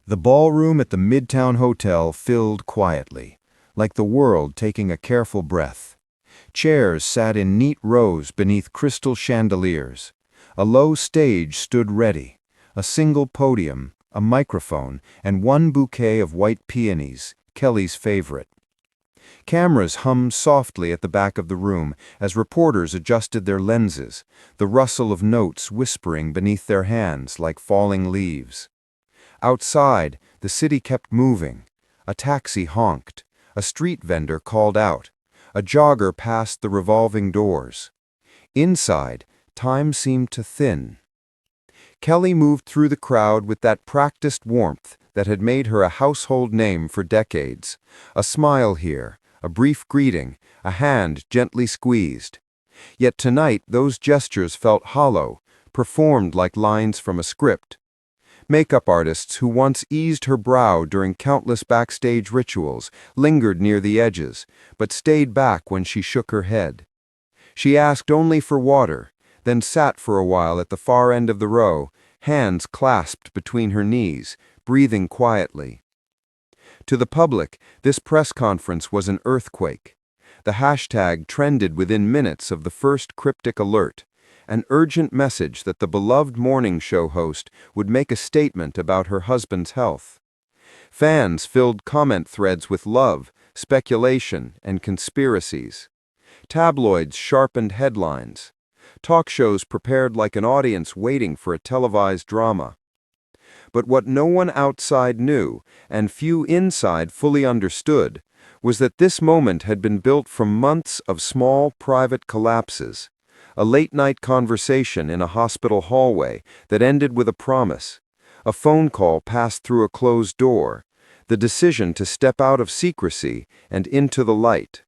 The ballroom at the Midtown Hotel filled quietly, like the world taking a careful breath. Chairs sat in neat rows beneath crystal chandeliers. A low stage stood ready, a single podium, a microphone, and one bouquet of white peonies, Kelly's favorite. Cameras hummed softly at the back of the room as reporters adjusted their lenses, the rustle of notes whispering beneath their hands like falling leaves. Outside, the city kept moving. A taxi honked. A street vendor called out. A jogger passed the revolving doors. Inside, time seemed to thin. Kelly moved through the crowd with that practiced warmth that had made her a household name for decades. A smile here, a brief greeting, a hand gently squeezed. Yet tonight those gestures felt hollow, performed like lines from a script. Makeup artists who once eased her brow during countless backstage rituals lingered near the edges, but stayed back when she shook her head. She asked only for water, then sat for a while at the far end of the row, hands clasped between her knees, breathing quietly. To the public, this press conference was an earthquake. The hashtag trended within minutes of the first cryptic alert, an urgent message that the beloved morning show host would make a statement about her husband's health. Fans filled comment threads with love, speculation, and conspiracies. Tabloids sharpened headlines. Talk shows prepared like an audience waiting for a televised drama. But what no one outside knew, and few inside fully understood, was that this moment had been built from months of small, private collapses. A late-night conversation in a hospital hallway that ended with a promise. A phone call passed through a closed door. The decision to step out of secrecy and into the light.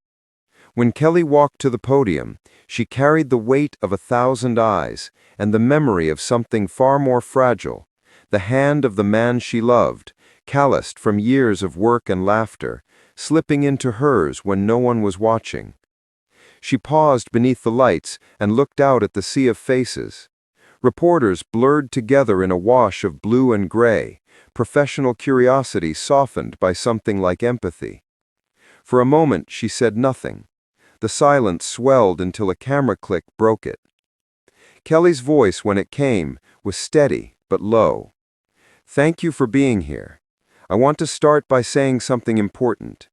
When Kelly walked to the podium, she carried the weight of 1,000 eyes and the memory of something far more fragile. The hand of the man she loved, calloused from years of work and laughter, slipping into hers when no one was watching. She paused beneath the lights and looked out at the sea of faces. Reporters blurred together in a wash of blue and gray, professional curiosity softened by something like empathy. For a moment she said nothing. The silence swelled until a camera click broke it. Kelly's voice, when it came, was steady but low. "Thank you for being here. I want to start by saying something important.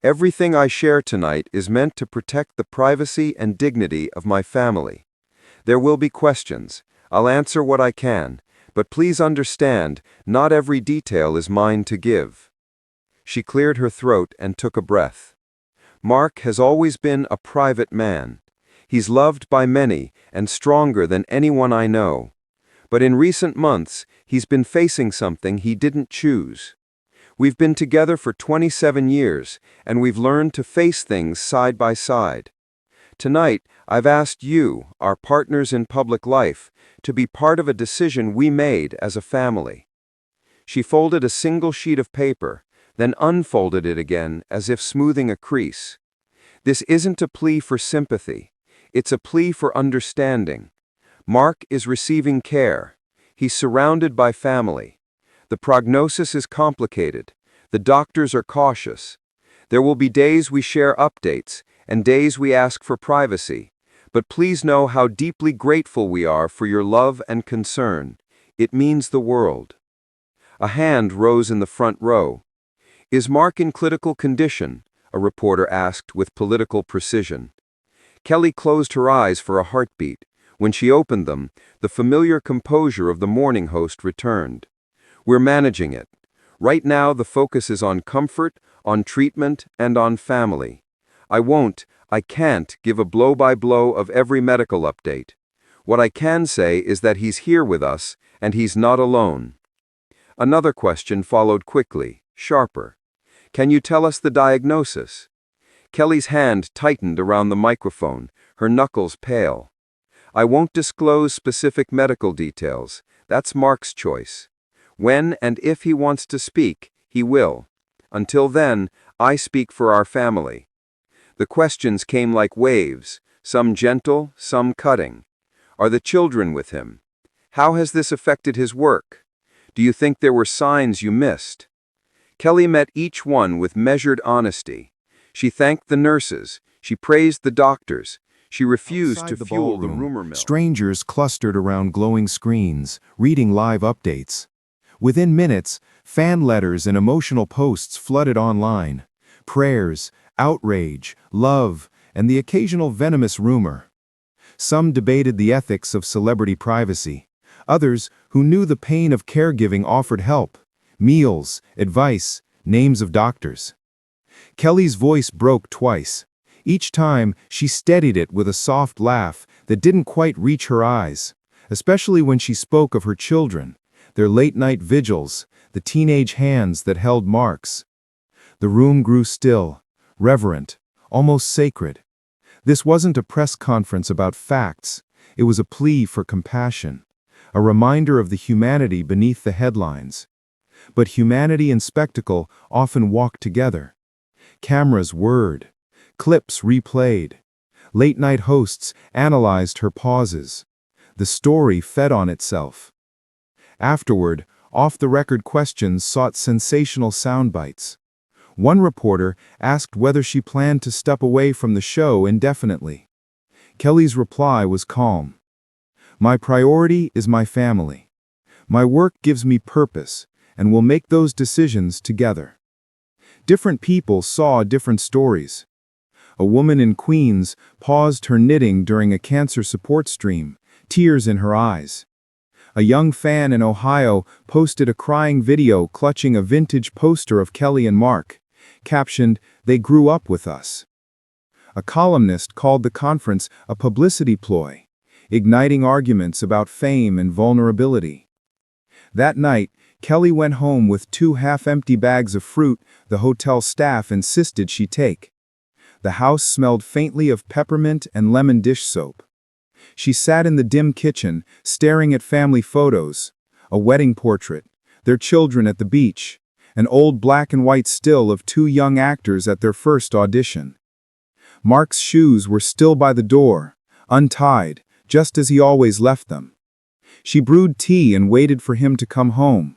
Everything I share tonight is meant to protect the privacy and dignity of my family. There will be questions. I'll answer what I can, but please understand, not every detail is mine to give." She cleared her throat and took a breath. Mark has always been a private man. He's loved by many and stronger than anyone I know. But in recent months, he's been facing something he didn't choose. We've been together for 27 years, and we've learned to face things side by side. Tonight, I've asked you, our partners in public life, to be part of a decision we made as a family. She folded a single sheet of paper, then unfolded it again as if smoothing a crease. This isn't a plea for sympathy. It's a plea for understanding. Mark is receiving care. He's surrounded by family. The prognosis is complicated. The doctors are cautious. There will be days we share updates, and days we ask for privacy. But please know how deeply grateful we are for your love and concern. It means the world. A hand rose in the front row. "Is Mark in critical condition?" a reporter asked with political precision. Kelly closed her eyes for a heartbeat. When she opened them, the familiar composure of the morning host returned. "We're managing it. Right now the focus is on comfort, on treatment, and on family. I can't give a blow-by-blow of every medical update. What I can say is that he's here with us, and he's not alone." Another question followed quickly, sharper. "Can you tell us the diagnosis?" Kelly's hand tightened around the microphone, her knuckles pale. "I won't disclose specific medical details. That's Mark's choice. When and if he wants to speak, he will. Until then, I speak for our family." The questions came like waves, some gentle, some cutting. "Are the children with him? How has this affected his work? Do you think there were signs you missed? Kelly met each one with measured honesty. She thanked the nurses. She praised the doctors. She refused to Outside the fuel the ballroom, rumor mill. strangers clustered around glowing screens, reading live updates. Within minutes, fan letters and emotional posts flooded online. Prayers, outrage, love, and the occasional venomous rumor. Some debated the ethics of celebrity privacy. Others, who knew the pain of caregiving, offered help. Meals, advice, names of doctors. Kelly's voice broke twice. Each time, she steadied it with a soft laugh that didn't quite reach her eyes, especially when she spoke of her children, their late-night vigils, the teenage hands that held Mark's. The room grew still, reverent, almost sacred. This wasn't a press conference about facts. It was a plea for compassion, a reminder of the humanity beneath the headlines. But humanity and spectacle often walk together. Cameras whirred. Clips replayed. Late-night hosts analyzed her pauses. The story fed on itself. Afterward, off-the-record questions sought sensational soundbites. One reporter asked whether she planned to step away from the show indefinitely. Kelly's reply was calm. "My priority is my family. My work gives me purpose, and we'll make those decisions together." Different people saw different stories. A woman in Queens paused her knitting during a cancer support stream, tears in her eyes. A young fan in Ohio posted a crying video clutching a vintage poster of Kelly and Mark, captioned, "They grew up with us." A columnist called the conference a publicity ploy, igniting arguments about fame and vulnerability. That night, Kelly went home with 2 half-empty bags of fruit the hotel staff insisted she take. The house smelled faintly of peppermint and lemon dish soap. She sat in the dim kitchen, staring at family photos, a wedding portrait, their children at the beach, an old black and white still of 2 young actors at their first audition. Mark's shoes were still by the door, untied, just as he always left them. She brewed tea and waited for him to come home.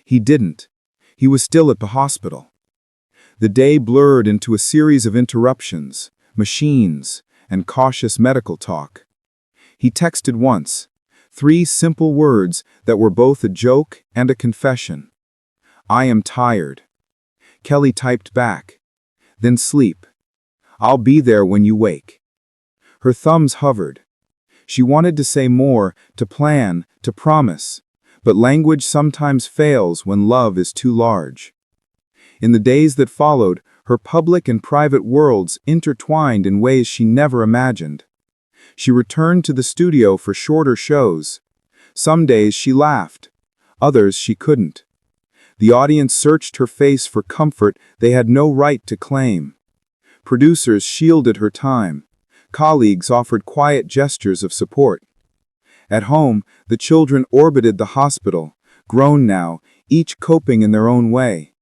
He didn't. He was still at the hospital. The day blurred into a series of interruptions, machines, and cautious medical talk. He texted once, 3 simple words that were both a joke and a confession. "I am tired." Kelly typed back, "Then sleep. I'll be there when you wake." Her thumbs hovered. She wanted to say more, to plan, to promise, but language sometimes fails when love is too large. In the days that followed, her public and private worlds intertwined in ways she never imagined. She returned to the studio for shorter shows. Some days she laughed, others she couldn't. The audience searched her face for comfort they had no right to claim. Producers shielded her time. Colleagues offered quiet gestures of support. At home, the children orbited the hospital, grown now, each coping in their own way.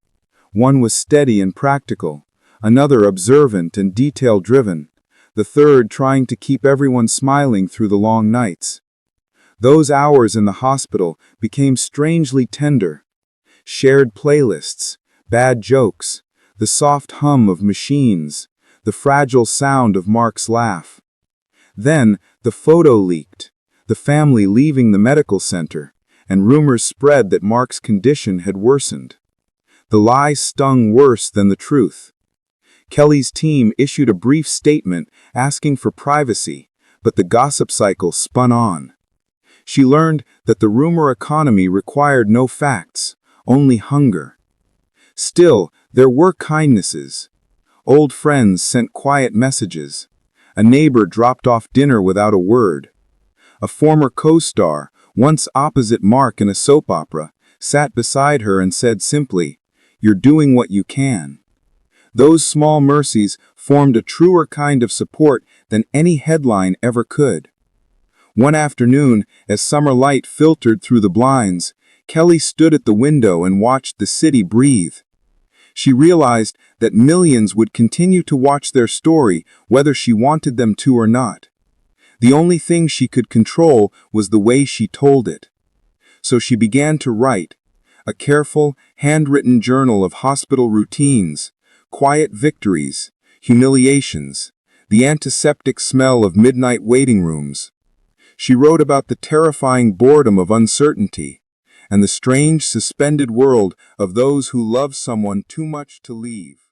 One was steady and practical, another observant and detail-driven, the third trying to keep everyone smiling through the long nights. Those hours in the hospital became strangely tender. Shared playlists, bad jokes, the soft hum of machines, the fragile sound of Mark's laugh. Then, the photo leaked, the family leaving the medical center, and rumors spread that Mark's condition had worsened. The lie stung worse than the truth. Kelly's team issued a brief statement asking for privacy, but the gossip cycle spun on. She learned that the rumor economy required no facts, only hunger. Still, there were kindnesses. Old friends sent quiet messages. A neighbor dropped off dinner without a word. A former co-star, once opposite Mark in a soap opera, sat beside her and said simply, "You're doing what you can." Those small mercies formed a truer kind of support than any headline ever could. One afternoon, as summer light filtered through the blinds, Kelly stood at the window and watched the city breathe. She realized that millions would continue to watch their story whether she wanted them to or not. The only thing she could control was the way she told it. So she began to write, a careful, handwritten journal of hospital routines, quiet victories, humiliations, the antiseptic smell of midnight waiting rooms. She wrote about the terrifying boredom of uncertainty and the strange suspended world of those who love someone too much to leave.